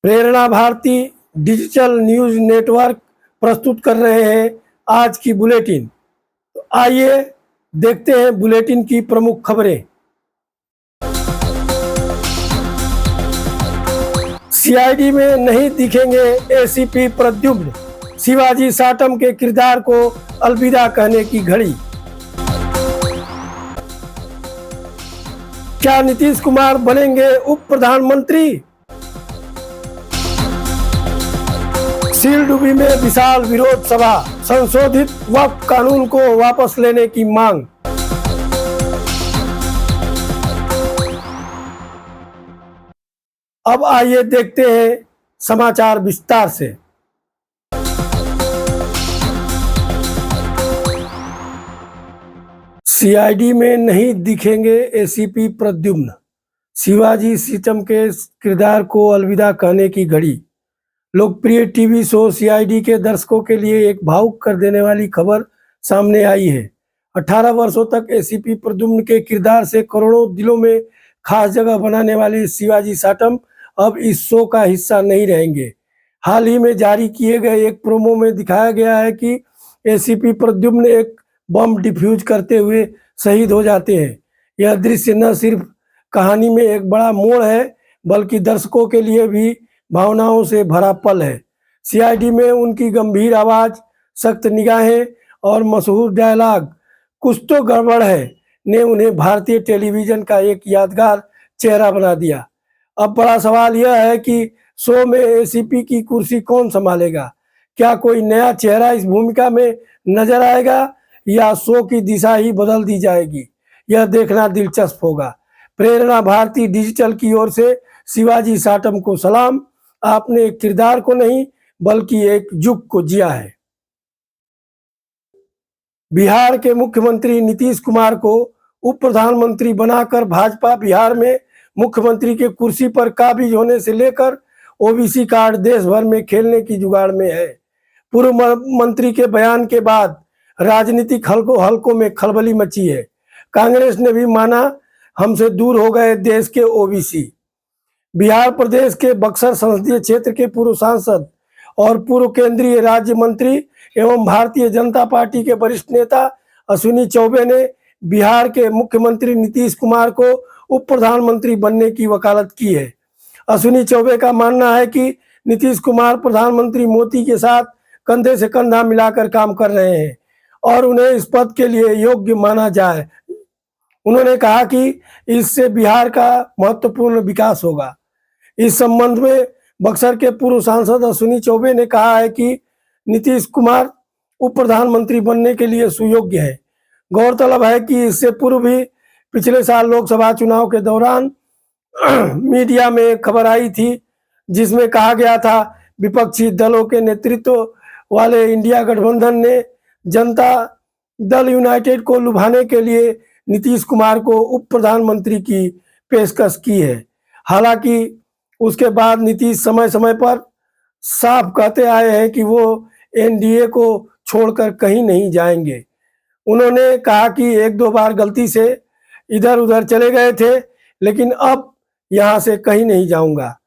प्रेरणा Bharti digital news network प्रस्तुत कर रहे हैं आज की बुलेटिन। तो आइए देखते हैं बुलेटिन की प्रमुख खबरें। सीआईडी में नहीं दिखेंगे एसीपी प्रद्युम्न, शिवाजी साटम के किरदार को अलविदा कहने की घड़ी। क्या नीतीश कुमार बनेंगे उप प्रधानमंत्री? सिलडुबी में विशाल विरोध सभा, संशोधित वक्फ कानून को वापस लेने की मांग। अब आइए देखते हैं समाचार विस्तार से। सीआईडी में नहीं दिखेंगे एसीपी प्रद्युम्न, शिवाजी सीटम के किरदार को अलविदा कहने की घड़ी। लोकप्रिय टीवी शो सीआईडी के दर्शकों के लिए एक भावुक कर देने वाली खबर सामने आई है। 18 वर्षों तक एसीपी प्रद्युम्न के किरदार से करोड़ों दिलों में खास जगह बनाने वाले शिवाजी साटम अब इस शो का हिस्सा नहीं रहेंगे। हाल ही में जारी किए गए एक प्रोमो में दिखाया गया है कि एसीपी प्रद्युम्न एक बम डिफ्यूज करते हुए शहीद हो जाते हैं। यह दृश्य न सिर्फ कहानी में एक बड़ा मोड़ है, बल्कि दर्शकों के लिए भी भावनाओं से भरा पल है। सीआईडी में उनकी गंभीर आवाज, सख्त निगाहें और मशहूर डायलॉग "कुछ तो गड़बड़ है" ने उन्हें भारतीय टेलीविजन का एक यादगार चेहरा बना दिया। अब बड़ा सवाल यह है कि शो में एसीपी की कुर्सी कौन संभालेगा? क्या कोई नया चेहरा इस भूमिका में नजर आएगा या शो की दिशा ही बदल दी जाएगी? यह देखना दिलचस्प होगा। प्रेरणा भारती डिजिटल की ओर से शिवाजी साटम को सलाम। आपने एक किरदार को नहीं बल्कि एक युग को जिया है। बिहार के मुख्यमंत्री नीतीश कुमार को उप प्रधानमंत्री बनाकर भाजपा बिहार में मुख्यमंत्री के कुर्सी पर काबिज होने से लेकर ओबीसी कार्ड देश भर में खेलने की जुगाड़ में है। पूर्व मंत्री के बयान के बाद राजनीतिक हलकों में खलबली मची है। कांग्रेस ने भी माना हमसे दूर हो गए देश के ओबीसी। बिहार प्रदेश के बक्सर संसदीय क्षेत्र के पूर्व सांसद और पूर्व केंद्रीय राज्य मंत्री एवं भारतीय जनता पार्टी के वरिष्ठ नेता अश्विनी चौबे ने बिहार के मुख्यमंत्री नीतीश कुमार को उप प्रधानमंत्री बनने की वकालत की है। अश्विनी चौबे का मानना है कि नीतीश कुमार प्रधानमंत्री मोदी के साथ कंधे से कंधा मिलाकर काम कर रहे हैं और उन्हें इस पद के लिए योग्य माना जाए। उन्होंने कहा कि इससे बिहार का महत्वपूर्ण विकास होगा। इस संबंध में बक्सर के पूर्व सांसद अश्विनी चौबे ने कहा है कि नीतीश कुमार उप प्रधानमंत्री बनने के लिए सुयोग्य है। गौरतलब है कि इससे पूर्व भी पिछले साल लोकसभा चुनाव के दौरान मीडिया में खबर आई थी, जिसमें कहा गया था विपक्षी दलों के नेतृत्व वाले इंडिया गठबंधन ने जनता दल यूनाइटेड को लुभाने के लिए नीतीश कुमार को उप प्रधानमंत्री की पेशकश की है। हालांकि उसके बाद नीतीश समय समय पर साफ कहते आए हैं कि वो एनडीए को छोड़कर कहीं नहीं जाएंगे। उन्होंने कहा कि एक दो बार गलती से इधर उधर चले गए थे, लेकिन अब यहाँ से कहीं नहीं जाऊंगा।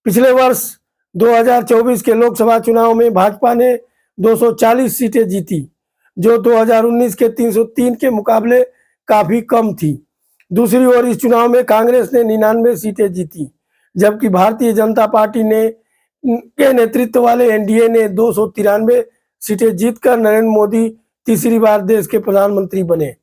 पिछले वर्ष 2024 के लोकसभा चुनाव में भाजपा ने 240 सीटें जीती, जो 2019 के 303 के मुकाबले काफी कम थी। दूसरी ओर इस चुनाव में कांग्रेस ने 99 सीटें जीती, जबकि भारतीय जनता पार्टी के नेतृत्व वाले एनडीए ने 293 सीटें जीतकर नरेंद्र मोदी तीसरी बार देश के प्रधानमंत्री बने।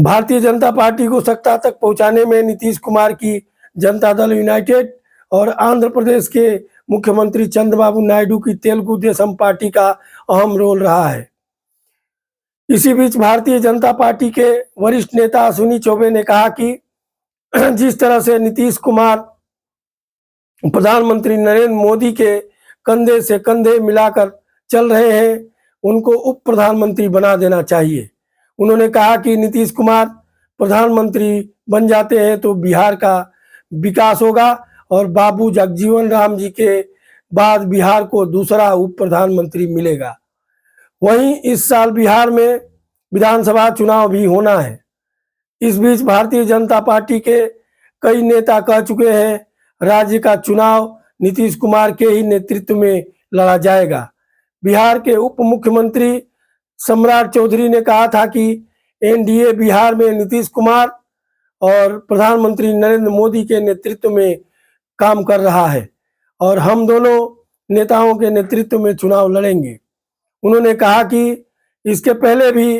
भारतीय जनता पार्टी को सत्ता तक पहुंचाने में नीतीश कुमार की जनता दल यूनाइटेड और आंध्र प्रदेश के मुख्यमंत्री चंद्रबाबू नायडू की तेलुगु देशम पार्टी का अहम रोल रहा है। इसी बीच भारतीय जनता पार्टी के वरिष्ठ नेता अश्विनी चौबे ने कहा कि जिस तरह से नीतीश कुमार प्रधानमंत्री नरेंद्र मोदी के कंधे से कंधे मिलाकर चल रहे हैं, उनको उप प्रधानमंत्री बना देना चाहिए। उन्होंने कहा कि नीतीश कुमार प्रधानमंत्री बन जाते हैं तो बिहार का विकास होगा और बाबू जगजीवन राम जी के बाद बिहार को दूसरा उप प्रधानमंत्री मिलेगा। वहीं इस साल बिहार में विधानसभा चुनाव भी होना है। इस बीच भारतीय जनता पार्टी के कई नेता कह चुके हैं राज्य का चुनाव नीतीश कुमार के ही नेतृत्व में लड़ा जाएगा। बिहार के उप मुख्यमंत्री सम्राट चौधरी ने कहा था कि एनडीए बिहार में नीतीश कुमार और प्रधानमंत्री नरेंद्र मोदी के नेतृत्व में काम कर रहा है और हम दोनों नेताओं के नेतृत्व में चुनाव लड़ेंगे। उन्होंने कहा कि इसके पहले भी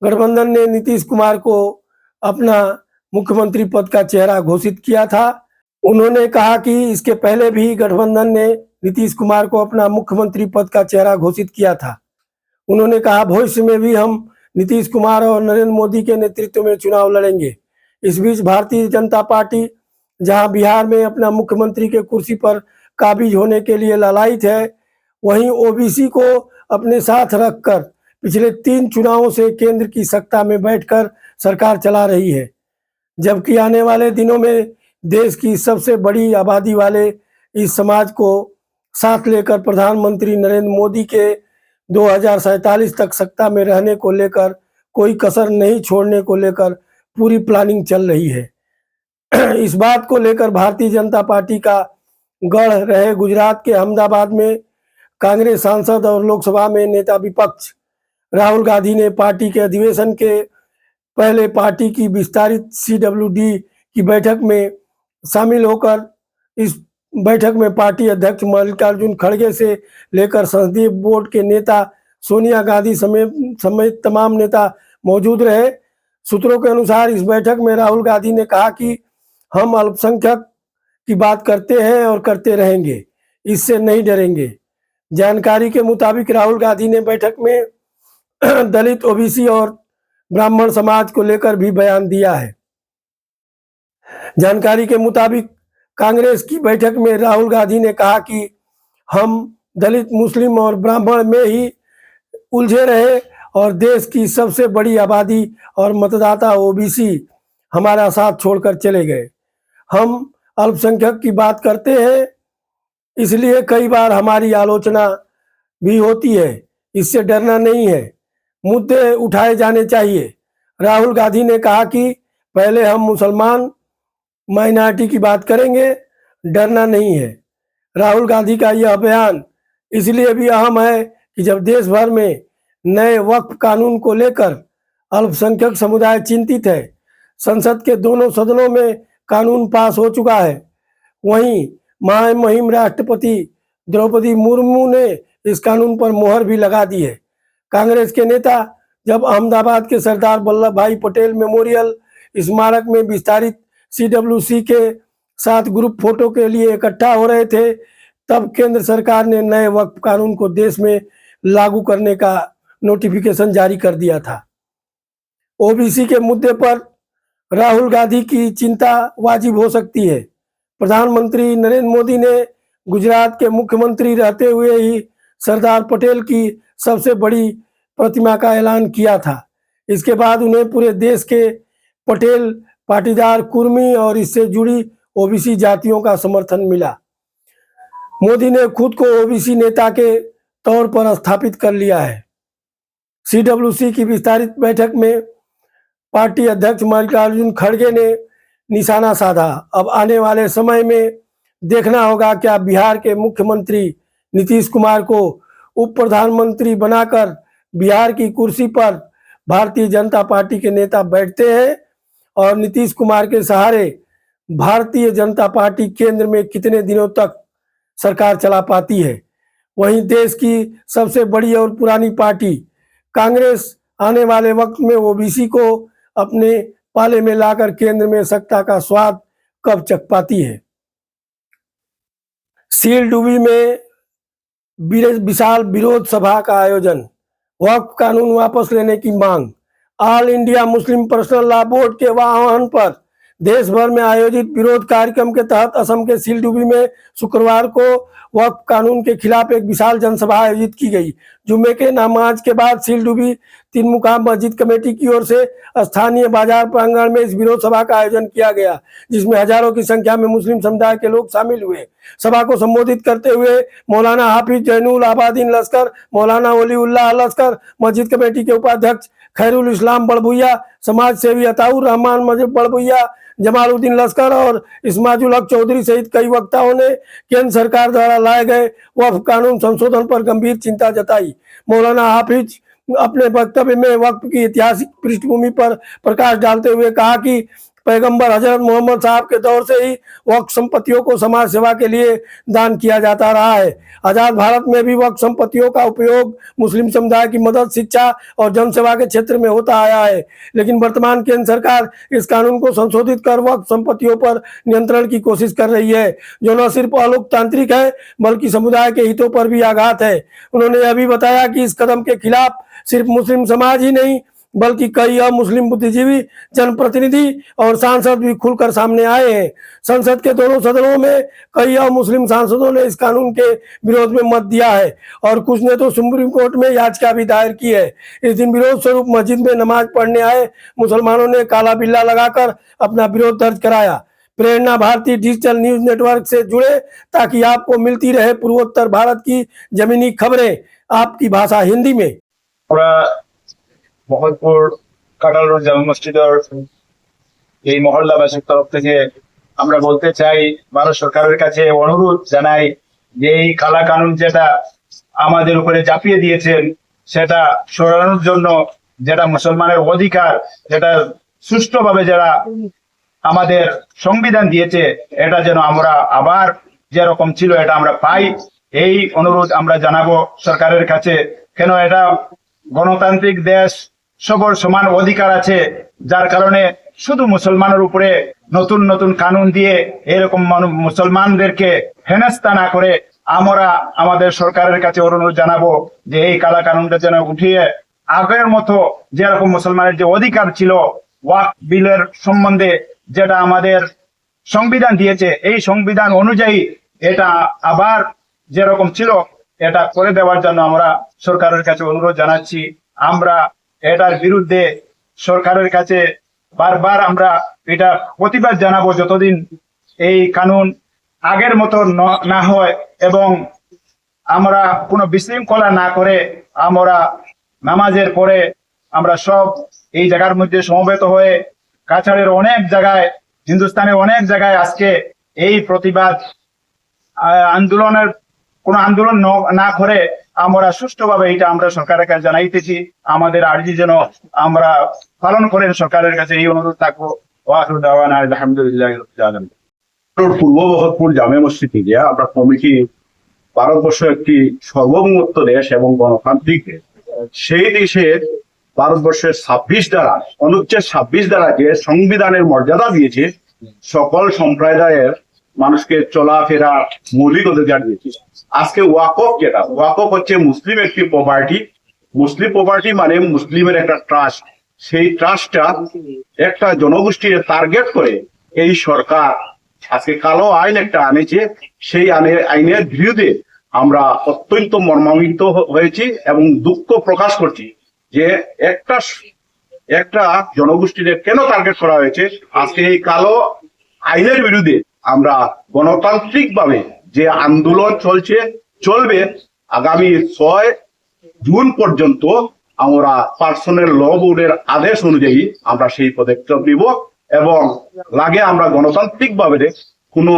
गठबंधन ने नीतीश कुमार को अपना मुख्यमंत्री पद का चेहरा घोषित किया था। उन्होंने कहा कि इसके पहले भी गठबंधन ने नीतीश कुमार को अपना मुख्यमंत्री पद का चेहरा घोषित किया था। उन्होंने कहा भविष्य में भी हम नीतीश कुमार और नरेंद्र मोदी के नेतृत्व में चुनाव लड़ेंगे। इस बीच भारतीय जनता पार्टी जहां बिहार में अपना मुख्यमंत्री के कुर्सी पर काबिज होने के लिए लालायित है, वहीं ओबीसी को अपने साथ रखकर पिछले 3 चुनावों से केंद्र की सत्ता में बैठकर सरकार चला रही है, जबकि आने वाले दिनों में देश की सबसे बड़ी आबादी वाले इस समाज को साथ लेकर प्रधानमंत्री नरेंद्र मोदी के 2047 तक सत्ता में रहने को लेकर कोई कसर नहीं छोड़ने को लेकर पूरी प्लानिंग चल रही है। इस बात को लेकर भारतीय जनता पार्टी का गढ़ रहे गुजरात के अहमदाबाद में कांग्रेस सांसद और लोकसभा में नेता विपक्ष राहुल गांधी ने पार्टी के अधिवेशन के पहले पार्टी की विस्तारित CWD की बैठक में शामिल होकर इस बैठक में पार्टी अध्यक्ष मल्लिकार्जुन खड़गे से लेकर संसदीय बोर्ड के नेता सोनिया गांधी समेत तमाम नेता मौजूद रहे। सूत्रों के अनुसार इस बैठक में राहुल गांधी ने कहा कि हम अल्पसंख्यक की बात करते हैं और करते रहेंगे, इससे नहीं डरेंगे। जानकारी के मुताबिक राहुल गांधी ने बैठक में दलित, ओबीसी और ब्राह्मण समाज को लेकर भी बयान दिया है। जानकारी के मुताबिक कांग्रेस की बैठक में राहुल गांधी ने कहा कि हम दलित, मुस्लिम और ब्राह्मण में ही उलझे रहे और देश की सबसे बड़ी आबादी और मतदाता ओबीसी हमारा साथ छोड़कर चले गए। हम अल्पसंख्यक की बात करते हैं, इसलिए कई बार हमारी आलोचना भी होती है, इससे डरना नहीं है, मुद्दे उठाए जाने चाहिए। राहुल गांधी ने कहा कि पहले हम मुसलमान माइनॉरिटी की बात करेंगे, डरना नहीं है। राहुल गांधी का यह बयान इसलिए भी अहम है कि जब देश भर में नए वक्फ कानून को लेकर अल्पसंख्यक समुदाय चिंतित है, संसद के दोनों सदनों में कानून पास हो चुका है, वहीं महामहिम राष्ट्रपति द्रौपदी मुर्मू ने इस कानून पर मोहर भी लगा दी है। कांग्रेस के नेता जब अहमदाबाद के सरदार वल्लभ भाई पटेल मेमोरियल स्मारक में विस्तारित CWC के साथ ग्रुप फोटो के लिए इकट्ठा हो रहे थे, तब केंद्र सरकार ने नए वक्फ कानून को देश में लागू करने का नोटिफिकेशन जारी कर दिया था। ओबीसी के मुद्दे पर राहुल गांधी की चिंता वाजिब हो सकती है। प्रधानमंत्री नरेंद्र मोदी ने गुजरात के मुख्यमंत्री रहते हुए ही सरदार पटेल की सबसे बड़ी प्रतिमा का ऐलान किया था। इसके बाद उन्हें पूरे देश के पटेल पाटीदार, कुर्मी और इससे जुड़ी ओबीसी जातियों का समर्थन मिला। मोदी ने खुद को ओबीसी नेता के तौर पर स्थापित कर लिया है। CWC की विस्तारित बैठक में पार्टी अध्यक्ष मल्लिकार्जुन खड़गे ने निशाना साधा। अब आने वाले समय में देखना होगा क्या बिहार के मुख्यमंत्री नीतीश कुमार को उप प्रधानमंत्री बनाकर बिहार की कुर्सी पर भारतीय जनता पार्टी के नेता बैठते हैं और नीतीश कुमार के सहारे भारतीय जनता पार्टी केंद्र में कितने दिनों तक सरकार चला पाती है। वहीं देश की सबसे बड़ी और पुरानी पार्टी कांग्रेस आने वाले वक्त में ओबीसी को अपने पाले में लाकर केंद्र में सत्ता का स्वाद कब चख पाती है। सीलडुबी में विशाल विरोध सभा का आयोजन, वक्फ कानून वापस लेने की मांग। All India Muslim personal law board के आह्वान पर देश भर में आयोजित विरोध कार्यक्रम के तहत असम के सीलडुबी में शुक्रवार को वक्फ कानून के खिलाफ एक विशाल जनसभा आयोजित की गई। जुम्मे के नमाज के बाद सीलडुबी तीन मुकाम मस्जिद कमेटी की ओर से स्थानीय बाजार प्रांगण में इस विरोध सभा का आयोजन किया गया, जिसमें हजारों की संख्या में मुस्लिम समुदाय के लोग शामिल हुए। सभा को संबोधित करते हुए मौलाना हाफिज जैनुल आबादीन लश्कर, मौलाना वलीउल्लाह लश्कर, मस्जिद कमेटी के उपाध्यक्ष खैरुल इस्लाम बड़भुइया, समाज सेवी अताउर रहमान बड़भुइया, जमालुद्दीन लश्कर और इस्माजुल हक चौधरी सहित कई वक्ताओं ने केंद्र सरकार द्वारा लाए गए वक्फ कानून संशोधन पर गंभीर चिंता जताई। मौलाना हाफिज अपने वक्तव्य में वक्फ की ऐतिहासिक पृष्ठभूमि पर प्रकाश डालते हुए कहा कि पैगंबर हजरत मोहम्मद साहब के दौर से ही वक्फ संपत्तियों को समाज सेवा के लिए दान किया जाता रहा है। आजाद भारत में भी वक्फ संपत्तियों का उपयोग मुस्लिम समुदाय की मदद, शिक्षा और जनसेवा के क्षेत्र में होता आया है, लेकिन वर्तमान केंद्र सरकार इस कानून को संशोधित कर वक्फ संपत्तियों पर नियंत्रण की कोशिश कर रही है, जो न सिर्फ अलोकतांत्रिक है बल्कि समुदाय के हितों पर भी आघात है। उन्होंने यह भी बताया कि इस कदम के खिलाफ सिर्फ मुस्लिम समाज ही नहीं बल्कि कई अमुस्लिम बुद्धिजीवी, जनप्रतिनिधि और सांसद भी खुलकर सामने आए हैं। संसद के दोनों सदनों में कई अमुस्लिम सांसदों ने इस कानून के विरोध में मत दिया है और कुछ ने तो सुप्रीम कोर्ट में याचिका भी दायर की है। इस दिन विरोध स्वरूप मस्जिद में नमाज पढ़ने आए मुसलमानों ने काला बिल्ला लगाकर अपना विरोध दर्ज कराया। प्रेरणा भारती डिजिटल न्यूज नेटवर्क से जुड़े ताकि आपको मिलती रहे पूर्वोत्तर भारत की जमीनी खबरें आपकी भाषा हिंदी में। মহলপুর কাটাল রোড জামে মসজিদের এই মহল্লাবাসীর তরফ থেকে আমরা বলতে চাই, ভারত সরকারের কাছে অনুরোধ জানাই যে এই কালা কানুন যেটা আমাদের উপরে চাপিয়ে দিয়েছেন সেটা সরানোর জন্য, যেটা মুসলমানের অধিকার, যেটা সুষ্ঠুভাবে যারা আমাদের সংবিধান দিয়েছে এটা যেন আমরা আবার যেরকম ছিল এটা আমরা পাই, এই অনুরোধ আমরা জানাবো সরকারের কাছে। কেন এটা গণতান্ত্রিক দেশ, সবার সমান অধিকার আছে, যার কারণে শুধু মুসলমানের উপরে নতুন নতুন কানুন দিয়ে এরকম মুসলমানদেরকে হেনস্থা না করে আমরা আমাদের সরকারের কাছে অনুরোধ জানাবো যে এই কালা কানুনটা যেন উঠিয়ে আগের মতো যেরকম মুসলমানের যে অধিকার ছিল ওয়াকফ বিলের সম্বন্ধে যেটা আমাদের সংবিধান দিয়েছে এই সংবিধান অনুযায়ী এটা আবার যেরকম ছিল এটা করে দেওয়ার জন্য আমরা সরকারের কাছে অনুরোধ জানাচ্ছি। আমরা এটার বিরুদ্ধে সরকারের কাছে বারবার আমরা এটা প্রতিবাদ জানাবো যতদিন এই কানুন আগের মতো না হয় এবং আমরা কোনো বিশৃঙ্খলা না করে আমরা নামাজের পরে আমরা সব এই জায়গার মধ্যে সমবেত হয়ে কাছাড়ের অনেক জায়গায়, হিন্দুস্তানের অনেক জায়গায় আজকে এই প্রতিবাদ আন্দোলনের কোনো আন্দোলন না করে আমরা সুষ্ঠুভাবে এটা আমরা সরকারের কাছে জানাইতেছি। আমাদের আর্জি যেন আমরা পালন করেন, সরকারের কাছে এই অনুরোধ থাকবো। আলহামদুলিল্লাহ। পূর্ব বহরপুর জামে মসজিদ থেকে আমরা কমিটি, ভারতবর্ষ একটি সার্বভৌমত্ব দেশ এবং গণতান্ত্রিক দেশ, সেই দেশের ভারতবর্ষের 26 ধারা, অনুচ্ছেদ 26 ধারা যে সংবিধানের মর্যাদা দিয়েছে সকল সম্প্রদায়ের মানুষকে চলাফেরা মৌলিক অধিকার দিয়েছে। আজকে ওয়াকফ, যেটা ওয়াকফ হচ্ছে মুসলিম একটি প্রপার্টি, মুসলিম প্রপার্টি মানে মুসলিমের একটা ট্রাস্ট, সেই ট্রাস্টটা একটা জনগোষ্ঠীর টার্গেট করে এই সরকার আজকে কালো আইন একটা আনেছে। সেই আইনের বিরুদ্ধে আমরা অত্যন্ত মর্মান্বিত হয়েছি এবং দুঃখ প্রকাশ করছি যে একটা জনগোষ্ঠীকে কেন টার্গেট করা হয়েছে। আজকে এই কালো আইনের বিরুদ্ধে আমরা গণতান্ত্রিক ভাবে যে আন্দোলন চলবে আগামী 6 জুন পর্যন্ত আমরা পার্সোনাল ল বোর্ডের আদেশ অনুযায়ী আমরা সেই পদক্ষেপ নিব এবং লাগে আমরা গণতান্ত্রিক ভাবে কোনো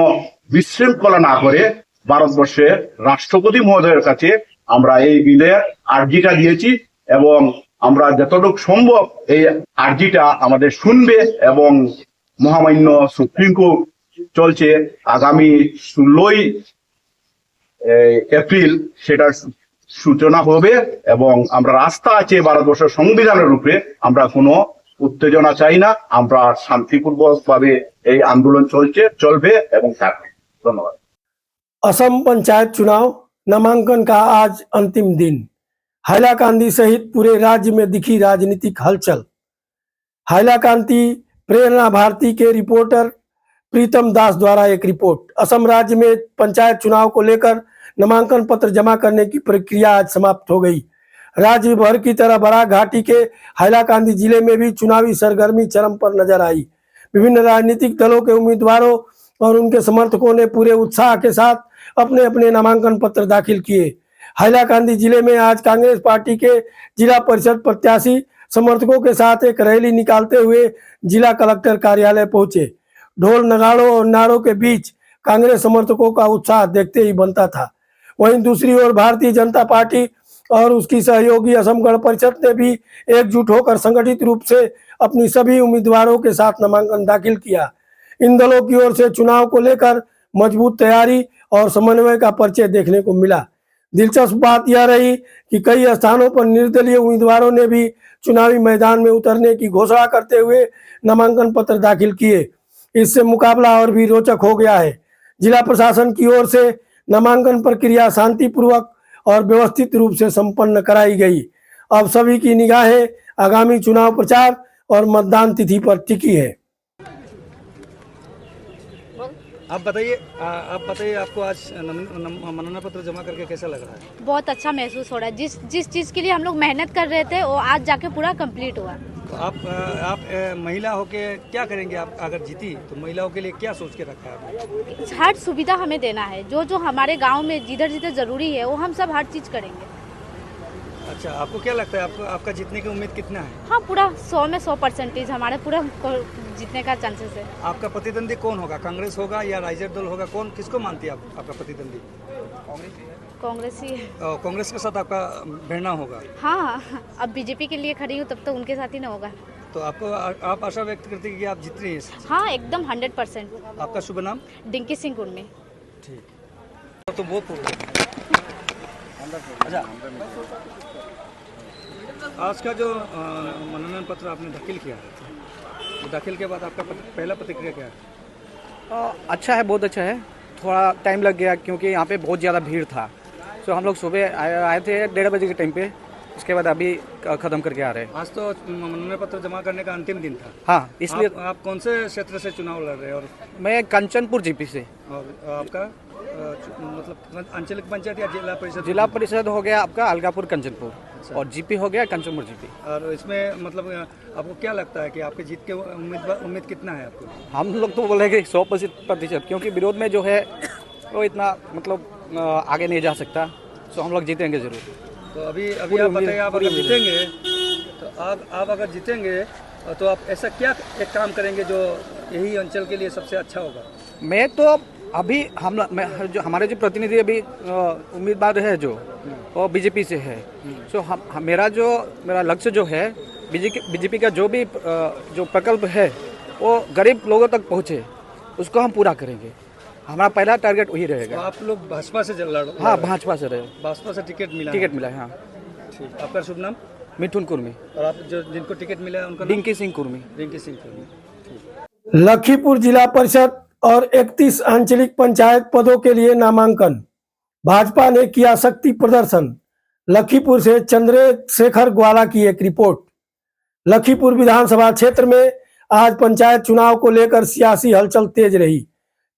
বিশৃঙ্খলা না করে ভারতবর্ষের রাষ্ট্রপতি মহোদয়ের কাছে আমরা এই বিলের আর্জিটা দিয়েছি এবং আমরা যতটুকু সম্ভব এই আর্জিটা আমাদের শুনবে এবং মহামান্য সুপ্রিম কোর্ট চলছে আগামী 16 এপ্রিল সেটার সূচনা হবে এবং আমরা রাস্তা আছে ভারতবর্ষের সংবিধানের উপরে, আমরা কোনো उत्तेजना चाई ना, আমরা শান্তিপূর্বক ভাবে এই আন্দোलन चलবে এবং থাকবে। धन्यवाद। असम पंचायत चुनाव नामांकन का आज अंतिम दिन। हाइलाकांदी सहित पूरे राज्य में दिखी राजनीतिक हलचल। हाइलाकांदी प्रेरणा भारती के रिपोर्टर प्रीतम दास द्वारा एक रिपोर्ट। असम राज्य में पंचायत चुनाव को लेकर नामांकन पत्र जमा करने की प्रक्रिया आज समाप्त हो गई। राज्य भर की तरह बराक घाटी के हाइलाकांदी जिले में भी चुनावी सरगर्मी चरम पर नजर आई। विभिन्न राजनीतिक दलों के उम्मीदवारों और उनके समर्थकों ने पूरे उत्साह के साथ अपने अपने नामांकन पत्र दाखिल किए। हाइलाकांदी जिले में आज कांग्रेस पार्टी के जिला परिषद प्रत्याशी समर्थकों के साथ एक रैली निकालते हुए जिला कलेक्टर कार्यालय पहुंचे। ढोल नगाड़ों और नारों के बीच कांग्रेस समर्थकों का उत्साह देखते ही बनता था। वहीं दूसरी ओर भारतीय जनता पार्टी और उसकी सहयोगी असम गण परिषद ने भी एकजुट होकर संगठित रूप से अपनी सभी उम्मीदवारों के साथ नामांकन दाखिल किया। इन दलों की ओर से चुनाव को लेकर मजबूत तैयारी और समन्वय का परिचय देखने को मिला। दिलचस्प बात यह रही कि कई स्थानों पर निर्दलीय उम्मीदवारों ने भी चुनावी मैदान में उतरने की घोषणा करते हुए नामांकन पत्र दाखिल किए। इससे मुकाबला और भी रोचक हो गया है। जिला प्रशासन की ओर से नामांकन प्रक्रिया शांतिपूर्वक और व्यवस्थित रूप से संपन्न कराई गई। अब सभी की निगाहें आगामी चुनाव प्रचार और मतदान तिथि पर टिकी है। आप बताइए आपको आज मनोनयन पत्र जमा करके कैसा लग रहा है? बहुत अच्छा महसूस हो रहा है। जिस चीज़ के लिए हम लोग मेहनत कर रहे थे वो आज जाके पूरा कंप्लीट हुआ। तो आप महिला होके क्या करेंगे? आप अगर जीती तो महिलाओं के लिए क्या सोच के रखा है आपने? हर सुविधा हमें देना है, जो हमारे गांव में जिधर जिधर जरूरी है वो हम सब हर चीज़ करेंगे। अच्छा, आपको क्या लगता है आपका जीतने की उम्मीद कितना है? हाँ, पूरा 100 में 100% हमारे पूरा जीतने का चांसेस है। आपका प्रतिद्वंदी कौन होगा? कांग्रेस होगा या राइजर दल होगा? कौन किसको मानती है आपका प्रतिद्वंदी? कांग्रेस ही है। कांग्रेस के साथ आपका भिड़ना होगा? हाँ, अब बीजेपी के लिए खड़ी हूँ तब तो उनके साथ ही ना होगा। तो आप आशा व्यक्त करते हैं कि आप जीत रही हैं? हाँ, एकदम 100%। आपका शुभ नाम? डिंकी सिंह कुर्मी। ठीक, तो वो अच्छा, आज का जो मनोनयन पत्र आपने दाखिल किया है, तो दाखिल के बाद आपका पहला प्रतिक्रिया क्या है? अच्छा है, बहुत अच्छा है। थोड़ा टाइम लग गया क्योंकि यहाँ पे बहुत ज़्यादा भीड़ था। तो हम लोग सुबह आए थे 1:30 बजे के टाइम पे, उसके बाद अभी ख़त्म करके आ रहे हैं। आज तो मनोनयन पत्र जमा करने का अंतिम दिन था। हाँ, इसलिए आप कौन से क्षेत्र से चुनाव लड़ रहे हैं? और मैं कंचनपुर जीपी से। और आपका मतलब आंचलिक पंचायत या जिला परिषद? जिला परिषद हो गया आपका अलगापुर कंचनपुर। अच्छा। और जीपी हो गया कंचनपुर जीपी। और इसमें मतलब आपको क्या लगता है कि आपके जीत के उम्मीद कितना है आपको? हम लोग तो बोलेंगे 100%, क्योंकि विरोध में जो है वो इतना मतलब आगे नहीं जा सकता। तो हम लोग जीतेंगे जरूर। तो अभी आप बताइए, आप अगर जीतेंगे तो आप अगर जीतेंगे तो आप ऐसा क्या एक काम करेंगे जो यही अंचल के लिए सबसे अच्छा होगा? मैं तो अभी जो हमारे जो प्रतिनिधि अभी उम्मीदवार है जो वो बीजेपी से है। तो मेरा लक्ष्य जो है बीजेपी का जो भी जो प्रकल्प है वो गरीब लोगों तक पहुँचे, उसको हम पूरा करेंगे। हमारा पहला टारगेट वही रहेगा। तो आप लोग भाजपा से लड़ो? हाँ, भाजपा से रहे। भाजपा से टिकट मिला है? हाँ। ठीक, आपका शुभ नाम? मिठुन कुर्मी। और आप जिनको टिकट मिला है उनका? डिंकी सिंह कुर्मी। डिंकी सिंह कुर्मी। लखीपुर जिला परिषद और 31 आंचलिक पंचायत पदों के लिए नामांकन। भाजपा ने किया शक्ति प्रदर्शन। लखीपुर से चंद्रशेखर ग्वाला की एक रिपोर्ट। लखीपुर विधानसभा क्षेत्र में आज पंचायत चुनाव को लेकर सियासी हलचल तेज रही।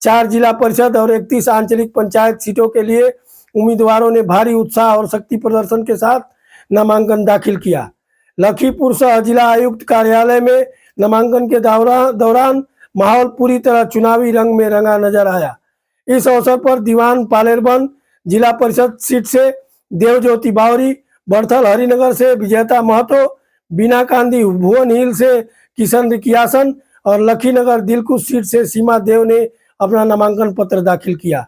4 जिला परिषद और 31 आंचलिक पंचायत सीटों के लिए उम्मीदवारों ने भारी उत्साह और शक्ति प्रदर्शन के साथ नामांकन दाखिल किया। लखीपुर सह जिला आयुक्त कार्यालय में नामांकन के दौरान माहौल पूरी तरह चुनावी रंग में रंगा नजर आया। इस अवसर पर दीवान पालेरबंद जिला परिषद सीट से देवज्योति बावरी, बड़थल हरिनगर से विजेता महतो, बीना कांदी भुवन हिल से किशन रिकियासन और लखीनगर दिलकुश सीट से सीमा देव ने अपना नामांकन पत्र दाखिल किया।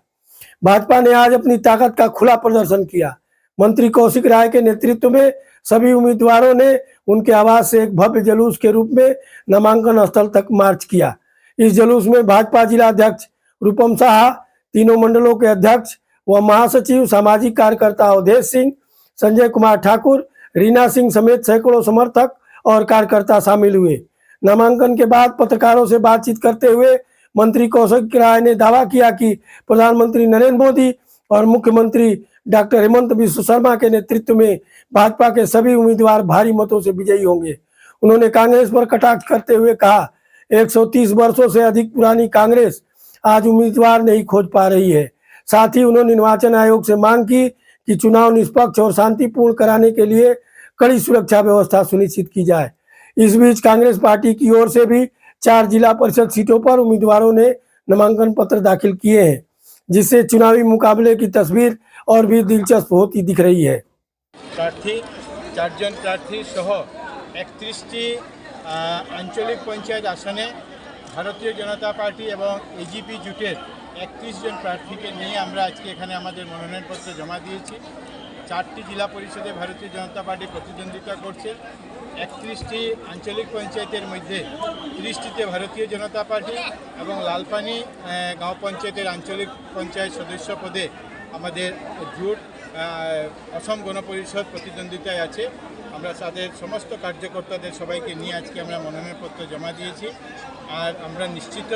भाजपा ने आज अपनी ताकत का खुला प्रदर्शन किया। मंत्री कौशिक राय के नेतृत्व में सभी उम्मीदवारों ने उनके आवास से एक भव्य जुलूस के रूप में नामांकन स्थल तक मार्च किया। इस जुलूस में भाजपा जिला अध्यक्ष रूपम साहा, तीनों मंडलों के अध्यक्ष व महासचिव सामाजिक कार्यकर्ता अवधेश सिंह, संजय कुमार ठाकुर, रीना सिंह समेत सैकड़ों समर्थक और कार्यकर्ता शामिल हुए। नामांकन के बाद पत्रकारों से बातचीत करते हुए मंत्री कौशिक राय ने दावा किया कि प्रधानमंत्री नरेंद्र मोदी और मुख्यमंत्री डॉक्टर हेमंत बिस्व शर्मा के नेतृत्व में भाजपा के सभी उम्मीदवार भारी मतों से विजयी होंगे। उन्होंने कांग्रेस पर कटाक्ष करते हुए कहा, 130 वर्षों से अधिक पुरानी कांग्रेस आज उम्मीदवार नहीं खोज पा रही है। साथ ही उन्होंने निर्वाचन आयोग से मांग की कि चुनाव निष्पक्ष और शांतिपूर्ण कराने के लिए कड़ी सुरक्षा व्यवस्था सुनिश्चित की जाए। इस बीच कांग्रेस पार्टी की ओर से भी 4 जिला परिषद सीटों पर उम्मीदवारों ने नामांकन पत्र दाखिल किए हैं, जिससे चुनावी मुकाबले की तस्वीर और भी दिलचस्प होती दिख रही है। प्रार्थी 4 জন प्रार्थी सह 31টি आंचलिक पंचायत आसने ভারতীয় জনতা পার্টি এবং এজিপি জোটের 31 জন প্রার্থীকে নিয়ে আমরা আজকে এখানে আমাদের মনোনয়নপত্র জমা দিয়েছি। 4টি জেলা পরিষদে ভারতীয় জনতা পার্টি প্রতিদ্বন্দ্বিতা করছে। 31টি আঞ্চলিক পঞ্চায়েতের মধ্যে 30টিতে ভারতীয় জনতা পার্টি এবং লালপানি গাঁও পঞ্চায়েতের আঞ্চলিক পঞ্চায়েত সদস্য পদে আমাদের জোট অসম গণপরিষদ প্রতিদ্বন্দ্বিতায় আছে। আমরা তাদের সমস্ত কার্যকর্তাদের সবাইকে নিয়ে আজকে আমরা মনোনয়নপত্র জমা দিয়েছি। আর আমরা নিশ্চিত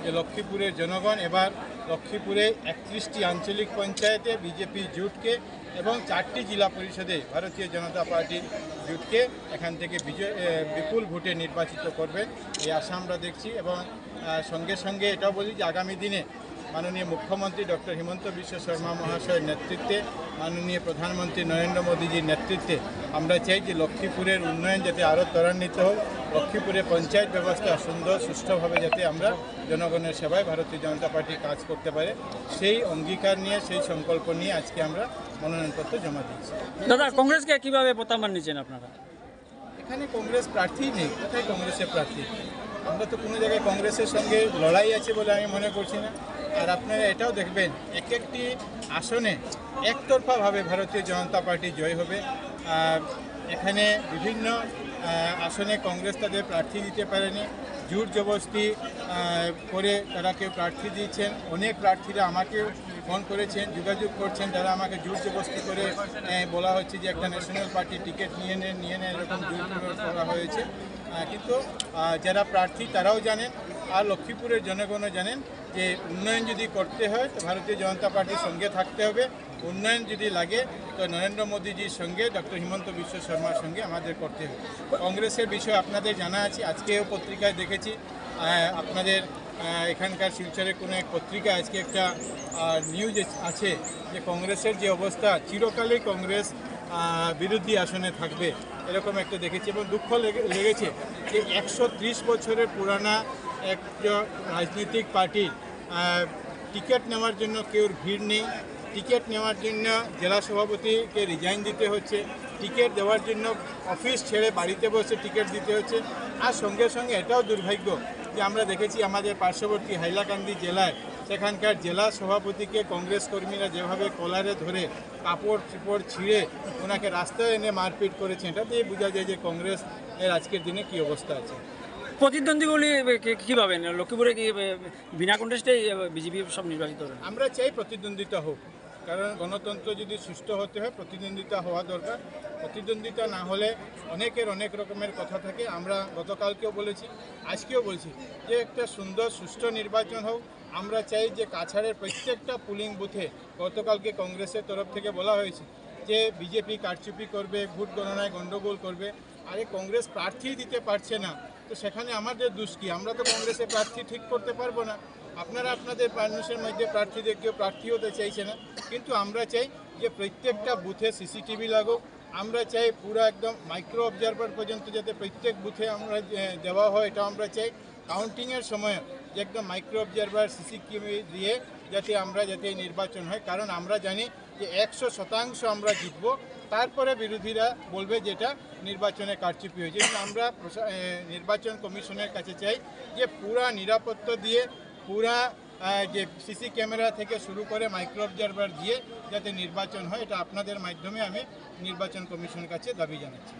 যে লক্ষ্মীপুরের জনগণ এবার লক্ষ্মীপুরে 31টি আঞ্চলিক পঞ্চায়েতে বিজেপি জোটকে এবং 4টি জেলা পরিষদে ভারতীয় জনতা পার্টি জোটকে এখান থেকে বিপুল ভোটে নির্বাচিত করবেন এই আশা আমরা দেখছি। এবং সঙ্গে সঙ্গে এটাও বলি যে আগামী দিনে মাননীয় মুখ্যমন্ত্রী ডক্টর হিমন্ত বিশ্ব শর্মা মহাশয়ের নেতৃত্বে, মাননীয় প্রধানমন্ত্রী নরেন্দ্র মোদীজির নেতৃত্বে আমরা চাই যে লক্ষ্মীপুরের উন্নয়ন যাতে আরও ত্বরান্বিত হোক, লক্ষ্মীপুরে পঞ্চায়েত ব্যবস্থা সুন্দর সুষ্ঠুভাবে যাতে আমরা জনগণের সেবায় ভারতীয় জনতা পার্টি কাজ করতে পারে, সেই অঙ্গীকার নিয়ে সেই সংকল্প নিয়ে আজকে আমরা মনোনয়নপত্র জমা দিয়েছি। দাদা, কংগ্রেসকে কিভাবে প্রত্যাখ্যান নিচ্ছেন আপনারা? এখানে কংগ্রেস প্রার্থী নেই। কোথায় কংগ্রেসের প্রার্থী? আমরা তো কোনো জায়গায় কংগ্রেসের সঙ্গে লড়াই আছে বলে আমি মনে করছি না। আর আপনারা এটাও দেখবেন একটি আসনে একতরফাভাবে ভারতীয় জনতা পার্টি জয় হবে। এখানে বিভিন্ন আসনে কংগ্রেস তাদের প্রার্থী দিতে পারেনি, জোর জবরদস্তি করে তারা কেউ প্রার্থী দিয়েছেন। অনেক প্রার্থীরা আমাকেও ফোন করেছেন, যোগাযোগ করছেন, যারা আমাকে জোর জবরদস্তি করে বলা হচ্ছে যে একটা ন্যাশনাল পার্টি টিকিট নিয়ে নেন এরকম জোর করা হয়েছে। কিন্তু যারা প্রার্থী তারাও জানেন আর লক্ষ্মীপুরের জনগণও জানেন যে উন্নয়ন যদি করতে হয় তো ভারতীয় জনতা পার্টির সঙ্গে থাকতে হবে। উন্নয়ন যদি লাগে তো নরেন্দ্র মোদীজির সঙ্গে, ডক্টর হিমন্ত বিশ্ব শর্মার সঙ্গে আমাদের করতে হবে। কংগ্রেসের বিষয়ে আপনাদের জানা আছে, আজকেও পত্রিকায় দেখেছি আপনাদের এখানকার শিলচরের কোনো এক পত্রিকায় আজকে একটা নিউজ আছে যে কংগ্রেসের যে অবস্থা, চিরকালই কংগ্রেস বিরোধী আসনে থাকবে এরকম একটা দেখেছি। এবং দুঃখ লেগেছে যে 130 বছরের পুরানা একটা রাজনৈতিক পার্টি টিকিট নেওয়ার জন্য কেউর ভিড় নেই। টিকিট নেওয়ার জন্য জেলা সভাপতিকে রিজাইন দিতে হচ্ছে, টিকিট দেওয়ার জন্য অফিস ছেড়ে বাড়িতে বসে টিকিট দিতে হচ্ছে। আর সঙ্গে সঙ্গে এটাও দুর্ভাগ্য যে আমরা দেখেছি আমাদের পার্শ্ববর্তী হাইলাকান্দি জেলায় সেখানকার জেলা সভাপতিকে কংগ্রেস কর্মীরা যেভাবে কলারে ধরে কাপড় চিপড় ছিঁড়ে ওনাকে রাস্তায় এনে মারপিট করেছে, এটা দিয়ে বোঝা যায় যে কংগ্রেস এর আজকের দিনে কী অবস্থা আছে। প্রতিদ্বন্দ্বীগুলি কী পাবেন? লক্ষ্মীপুরে কি বিনা কন্টেস্টে বিজেপি সব নির্বাচিত হবে? আমরা চাই প্রতিদ্বন্দ্বিতা হোক, কারণ গণতন্ত্র যদি সুষ্ঠু হতে হয় প্রতিদ্বন্দ্বিতা হওয়া দরকার। প্রতিদ্বন্দ্বিতা না হলে অনেকের অনেক রকমের কথা থাকে। আমরা গতকালকেও বলেছি, আজকেও বলছি যে একটা সুন্দর সুষ্ঠু নির্বাচন হোক। আমরা চাই যে কাছাড়ের প্রত্যেকটা পুলিং বুথে, গতকালকে কংগ্রেসের তরফ থেকে বলা হয়েছে যে বিজেপি কারচুপি করবে, ভোট গণনায় গণ্ডগোল করবে। আরে কংগ্রেস প্রার্থী দিতে পারছে না তো সেখানে আমাদের দোষ কি? আমরা তো কংগ্রেসের প্রার্থী ঠিক করতে পারবো না। আপনারা আপনাদের মানুষের মধ্যে প্রার্থীদের কেউ প্রার্থী হতে চাইছে না, কিন্তু আমরা চাই যে প্রত্যেকটা বুথে সিসিটিভি লাগুক। আমরা চাই পুরো একদম মাইক্রো অবজারভার পর্যন্ত যাতে প্রত্যেক বুথে আমরা দেওয়া হয়, এটা আমরা চাই। কাউন্টিংয়ের সময় যে একদম মাইক্রো অবজারভার সিসিটিভি দিয়ে যাতে নির্বাচন হয়, কারণ আমরা জানি যে 100% আমরা জিতবো। তারপরে বিরোধীরা বলবে যেটা নির্বাচনে কারচুপি হয়েছে। আমরা নির্বাচন কমিশনের কাছে চাই যে পুরা নিরাপত্তা দিয়ে, পুরা যে সিসি ক্যামেরা থেকে শুরু করে মাইক্রো অবজারভার দিয়ে যাতে নির্বাচন হয়, এটা আপনাদের মাধ্যমে আমি নির্বাচন কমিশনের কাছে দাবি জানাচ্ছি।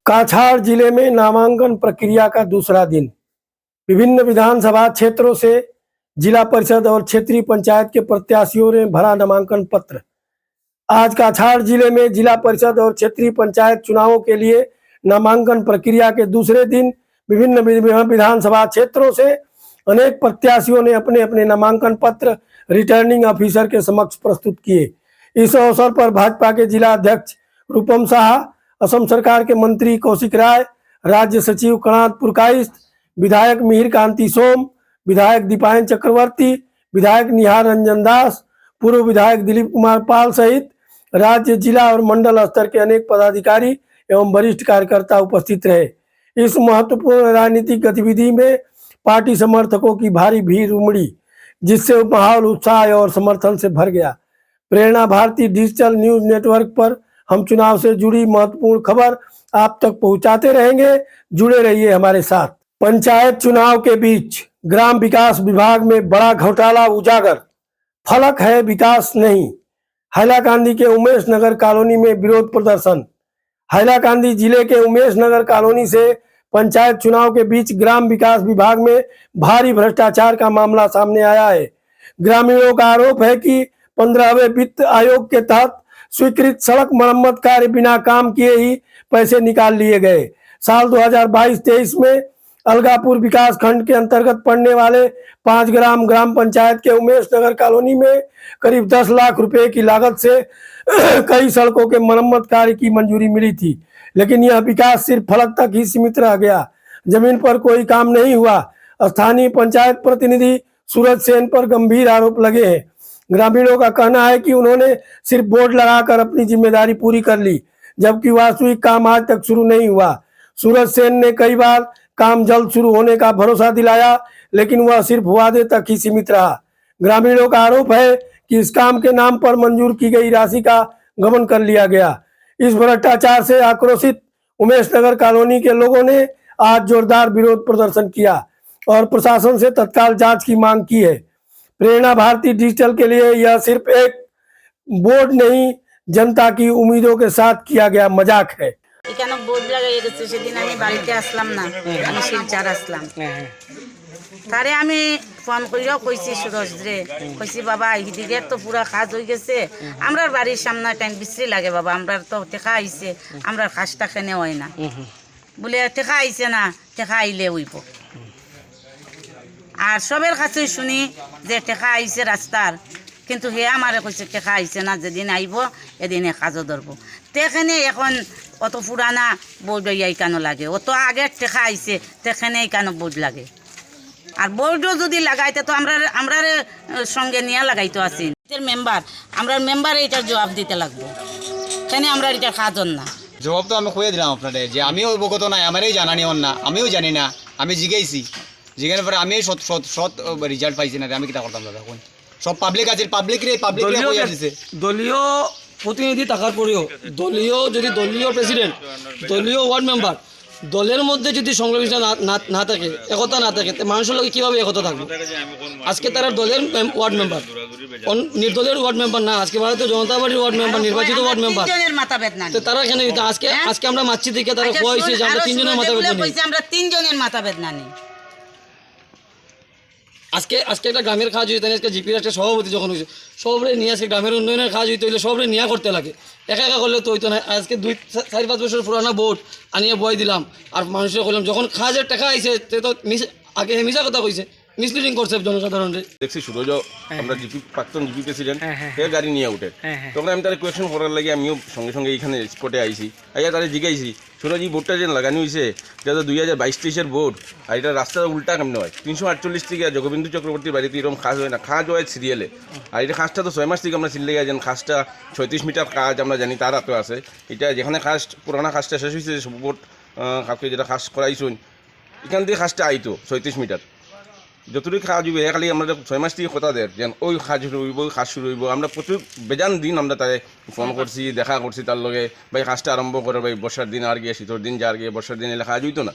काछाड़ जिले में नामांकन प्रक्रिया का दूसरा दिन। विभिन्न विधानसभा क्षेत्रों से जिला परिषद और क्षेत्रीय पंचायत के प्रत्याशियों ने भरा नामांकन पत्र। आज काछाड़ जिले में जिला परिषद और क्षेत्रीय पंचायत चुनावों के लिए नामांकन प्रक्रिया के दूसरे दिन विभिन्न विधानसभा क्षेत्रों से अनेक प्रत्याशियों ने अपने अपने नामांकन पत्र रिटर्निंग ऑफिसर के समक्ष प्रस्तुत किए। इस अवसर पर भाजपा के जिला अध्यक्ष रूपम शाह, असम सरकार के मंत्री कौशिक राय, राज्य सचिव कणाद पुरकाइस्त, विधायक मिहिर कांति सोम, विधायक दीपायन चक्रवर्ती, विधायक निहार रंजन दास, पूर्व विधायक दिलीप कुमार पाल सहित राज्य, जिला और मंडल स्तर के अनेक पदाधिकारी एवं वरिष्ठ कार्यकर्ता उपस्थित रहे। इस महत्वपूर्ण राजनीतिक गतिविधि में पार्टी समर्थकों की भारी भीड़ उमड़ी, जिससे माहौल उत्साह और समर्थन से भर गया। प्रेरणा भारती डिजिटल न्यूज नेटवर्क पर हम चुनाव से जुड़ी महत्वपूर्ण खबर आप तक पहुंचाते रहेंगे। जुड़े रहिए हमारे साथ। पंचायत चुनाव के बीच ग्राम विकास विभाग में बड़ा घोटाला उजागर, फलक है विकास नहीं। हैलाकांदी के उमेश नगर कॉलोनी में विरोध प्रदर्शन। हैलाकांदी जिले के उमेश नगर कॉलोनी से पंचायत चुनाव के बीच ग्राम विकास विभाग में भारी भ्रष्टाचार का मामला सामने आया है। ग्रामीणों का आरोप है कि 15वें वित्त आयोग के तहत स्वीकृत सड़क मरम्मत कार्य बिना काम किए ही पैसे निकाल लिए गए। साल 2022-23 में अलगापुर विकास खंड के अंतर्गत पड़ने वाले 5 ग्राम पंचायत के उमेश नगर कॉलोनी में करीब 10 लाख रुपए की लागत से कई सड़कों के मरम्मत कार्य की मंजूरी मिली थी, लेकिन यह विकास सिर्फ फलक तक ही सीमित रह गया। जमीन पर कोई काम नहीं हुआ। स्थानीय पंचायत प्रतिनिधि सूरज सेन पर गंभीर आरोप लगे हैं। ग्रामीणों का कहना है कि उन्होंने सिर्फ बोर्ड लगाकर अपनी जिम्मेदारी पूरी कर ली, जबकि वास्तविक काम आज तक शुरू नहीं हुआ। सूरज सेन ने कई बार काम जल्द शुरू होने का भरोसा दिलाया, लेकिन वह सिर्फ वादे तक ही सीमित रहा। ग्रामीणों का आरोप है कि इस काम के नाम पर मंजूर की गई राशि का गबन कर लिया गया। इस भ्रष्टाचार से आक्रोशित उमेश नगर कॉलोनी के लोगों ने आज जोरदार विरोध प्रदर्शन किया और प्रशासन से तत्काल जांच की मांग की है। प्रेरणा भारती डिजिटल के लिए यह सिर्फ एक बोर्ड नहीं, जनता की उम्मीदों के साथ किया गया मजाक है। এখানে বোর্ড লাগাই গেছে, সেদিন আমি বাড়িতে আসলাম না, আমি শিলচর আসলাম। তারে আমি ফোন করিও কইছি সুরজ রে, কইছি বাবা হিদিকের তো পুরা কাজ হয়ে গেছে, আমরার বাড়ির সামনে টাইম বিশ্রী লাগে বাবা, আমরার তো টেকা আইছে, আমরার কাজটা খেনে হয় না বলে টেকা আইছে না, টেকা আইলে হইব। আর সবের কাছে শুনি যে টেকা আইছে রাস্তার, কিন্তু হে আমারে কইছে টেকা আইছে না, যেদিন আইব এদিনে কাজও ধরবো। তেখানে এখন অত পুরানা বোর্ড কেন লাগে, অত আগের টেকা আইছে তেখানে কেন বোর্ড লাগে? আর বোর্ডও যদি লাগাইতে তো আমরা সঙ্গে নিয়ে লাগাইতো আছি মেম্বার, আমরা মেম্বার এটার জবাব দিতে লাগবো, এখানে আমরা এটা কাজন না। জবাব তো আমি কয়ে দিলাম আপনাদের যে আমিও অবগত নাই, আমারই জানানি হন না, আমিও জানি না, আমি জিজ্ঞাসি জিজ্ঞাসার পরে আমি সৎ রেজাল্ট পাইছি না, আমি কিটা করতাম দাদা? কোন সব পাবলিক আছে, পাবলিক দিছে দলীয় প্রতিনিধি থাকার পরেও যদি দলীয় প্রেসিডেন্ট, দলীয় ওয়ার্ড মেম্বার, দলের মধ্যে যদি সংশ্লিষ্ট না থাকে, একতা না থাকে, মানুষের লোক কীভাবে একতা থাকবে? আজকে তারা দলের ওয়ার্ড মেম্বার, নির্দলের ওয়ার্ড মেম্বার না, আজকে ভারতীয় জনতা পার্টির ওয়ার্ড মেম্বার, নির্বাচিত ওয়ার্ড মেম্বার, তো তারা এখানে আজকে আমরা মাছি দিকে তারা খোয়াইছে যে আমরা 3 জনের মাথা বেদনা নেই, আমরা 3 জনের মাথা বেদনা নেই। আজকে একটা গ্রামের কাজ হইতে, আজকে জিপির একটা সভাপতি যখন হয়েছে, সবরে নিয়ে আজকে গ্রামের উন্নয়নের কাজ হইতে হইলে সবরে নিয়ে করতে লাগে, একা করলে তো হইতো না। আজকে 2-4-5 বছর পুরানা বোর্ড আনিয়ে বই দিলাম, আর মানুষের করলাম যখন কাজের টাকা আইছে তো আগে মিশা কথা কইছে, মিসলিডিং করছে জনসাধারণের। দেখছি সুরজ আমরা প্রাক্তন জিপি প্রেসিডেন্ট সে গাড়ি নিয়ে উঠে, তখন আমি তার কোয়েশন করার লাগে আমিও সঙ্গে সঙ্গে এইখানে স্পটে আইছি, আইয়া তারা জিজ্ঞাসি সুরজ এই বোর্ডটা যে লাগানো হয়েছে এটা 2022-23 বোর্ড, আর এটা রাস্তার উল্টা কেমন হয়? 348 থেকে জগবিন্দু চক্রবর্তীর বাড়িতে এরকম কাজ হয় না, কাজ হয় সিরিয়ালে। আর এটা কাজটা তো 6 মাস থেকে আমরা চিনলে যেন কাজটা 36 মিটার কাজ আমরা জানি তার হাতে আছে। এটা যেখানে কাজ পুরানা কাজটা শেষ হয়েছে বোর্ড কাউকে যেটা কাজ করাইছুন, এখান থেকে কাজটা আইতো 36 মিটার যতটুকু কাজ হইবে, খালি আমরা 6 মাস থেকে কথা দেয় যেন ওই কাজ শুরু হইব, কাজ শুরু হইব। আমরা প্রচুর বেজান দিন আমরা তাই ফোন করছি, দেখা করছি তার লগে, ভাই কাজটা আরম্ভ করে ভাই, বর্ষার দিন আর গিয়ে শীতর দিন যার গিয়ে বর্ষার দিন এলে কাজ হইতো না।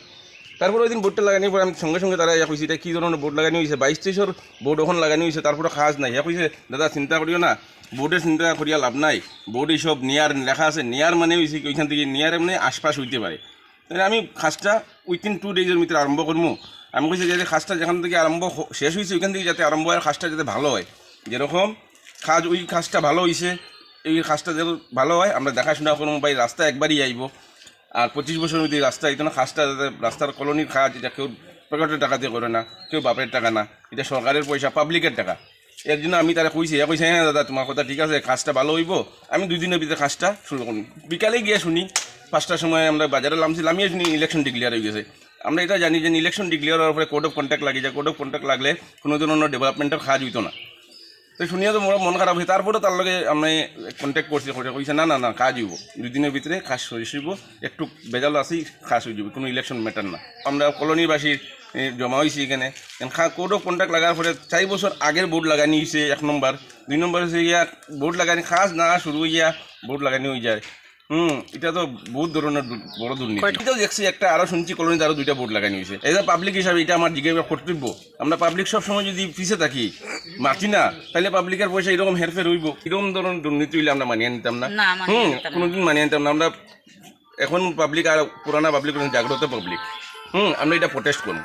তারপরে ওই দিন বোর্ডটা লাগানোর পরে আমি সঙ্গে সঙ্গে তারা কইছি এটা কী ধরনের বোর্ড লাগানো হয়েছে, 22-23 বোর্ড ওখানে লাগানো হয়েছে, তারপরে কাজ নাই। কইছে দাদা চিন্তা করিও না, বোর্ডের চিন্তা করিয়া লাভ নাই, বোর্ড এইসব নিয়ার লেখা আছে, নিয়ার মানে হয়েছে ওইখান থেকে নিয়ার মানে আশপাশ হইতে পারে। তাহলে আমি কাজটা উইথিন 2 ডেজের ভিতরে আরম্ভ করবো। আমি বলছি যাতে কাজটা যেখান থেকে আরম্ভ শেষ হয়েছে ওইখান থেকে যাতে আরম্ভ হয়, কাজটা যাতে ভালো হয়, যেরকম কাজ ওই কাজটা ভালো হয়েছে, এই কাজটা যাতে ভালো হয় আমরা দেখাশোনা করবো। ভাই রাস্তা একবারই আইব, আর 25 বছরের মধ্যে রাস্তা আইতো না। কাজটা যাতে রাস্তার কলোনির কাজ, এটা কেউ পকেটের টাকা দিয়ে করে না, কেউ বাপের টাকা না, এটা সরকারের পয়সা, পাবলিকের টাকা। এর জন্য আমি তারা কইছি, হ্যাঁ দাদা তোমার কথা ঠিক আছে, কাজটা ভালো হইব, আমি 2 দিনের ভিতরে কাজটা শুরু করুন। বিকালে গিয়ে শুনি 5টার সময় আমরা বাজারে নামিয়ে শুনি ইলেকশন ডিক্লেয়ার হয়ে গেছে। আমরা এটা জানি যে ইলেকশন ডিক্লেয়ার হওয়ার পরে কোড অফ কন্ট্যাক্ট লাগে যায়, কোড অফ কন্ট্যাক্ট লাগলে কোনো ধরনের ডেভেলপমেন্টের কাজ হইতো না। তো শুনিয়া তো মোর মন খারাপ হয়। তারপরে তার লগে আমি কন্ট্যাক্ট করছি, কইছে না না না কাজ হইব, 2 দিনের ভিতরে কাজ শেষ হইব, একটু বেজাল আসি কাজ হয়ে যাবে, কোনো ইলেকশন ম্যাটার না। আমরা কলোনিবাসীর জমা হয়েছি এখানে, কোড অফ কন্ট্যাক্ট লাগার পরে 4 বছর আগের বোর্ড লাগানি হয়েছে 1 নম্বর, 2 নম্বর হচ্ছে গিয়া বোর্ড লাগানি কাজ না শুরু হইয়া বোর্ড লাগানি হয়ে যায়। এটা তো বহুত ধরনের বড় দুর্নীতি। এটাও দেখছি একটা, আরো শুনছি কলোনিতে আরো 2টা বোর্ড লাগানো হয়েছে। এজ এ পাবলিক হিসাবে এটা আমার জিজ্ঞাসা কর্তব্য। আমরা পাবলিক সব সময় যদি পিছিয়ে থাকি, মাতি না, তাহলে পাবলিকের পয়সা এরকম হেরফের হইব। এরকম ধরনের দুর্নীতি হইলে আমরা মানিয়ে নিতাম না, কোনোদিন মানিয়ে নিতাম না। আমরা এখন পাবলিক আর পুরানা পাবলিক জাগ্রত পাবলিক, আমরা এটা প্রোটেস্ট করব।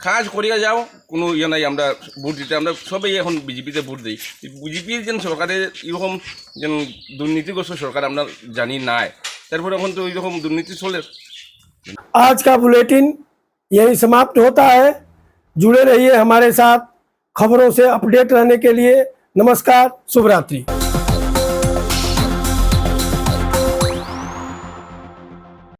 কাজ করিয়া যাও, কোনো ইয়ে নাই। আমরা ভোট দিতে, আমরা সবাই এখন বিজেপিতে ভোট দিই। বিজেপির যেন সরকারের এরকম যেন দুর্নীতিগ্রস্ত সরকার আমরা জানি নাই, তারপরে এখন তো এইরকম দুর্নীতি চলে। आज का बुलेटिन यही समाप्त होता है। जुड़े रहिए हमारे साथ खबरों से अपडेट रहने के लिए। नमस्कार, शुभ रात्रि।